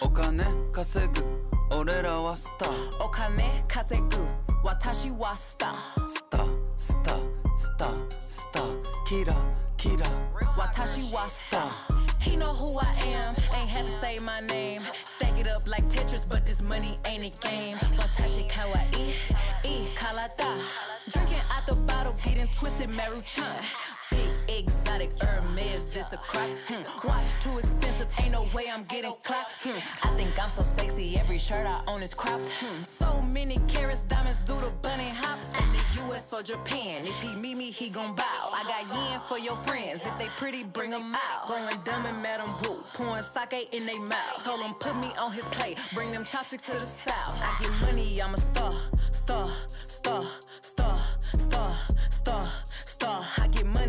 お金稼ぐ俺らはスターお金稼ぐ私はスタースタースタースタースターキラキラ私はスター He know who I am, ain't had to say my name. Stack it up like Tetris, but this money ain't a game. Watashi kawaii, kalata. Drinking out the bottle, getting twisted, Maruchan. Big exotic Hermes, this a crop. Watch too expensive, ain't no way I'm getting clapped. I think I'm so sexy, every shirt I own is cropped. So many carats, diamonds do the bunny hop. In the US or Japan, if he meet me, he gon' bow. I got yen for your friends, if they pretty, bring them out. Growing dumb and Madam Wu, pouring sake in they mouth. Told him put me on his plate, bring them chopsticks to the south. I get money, I'm a star, star, star, star, star, star, star. I get money.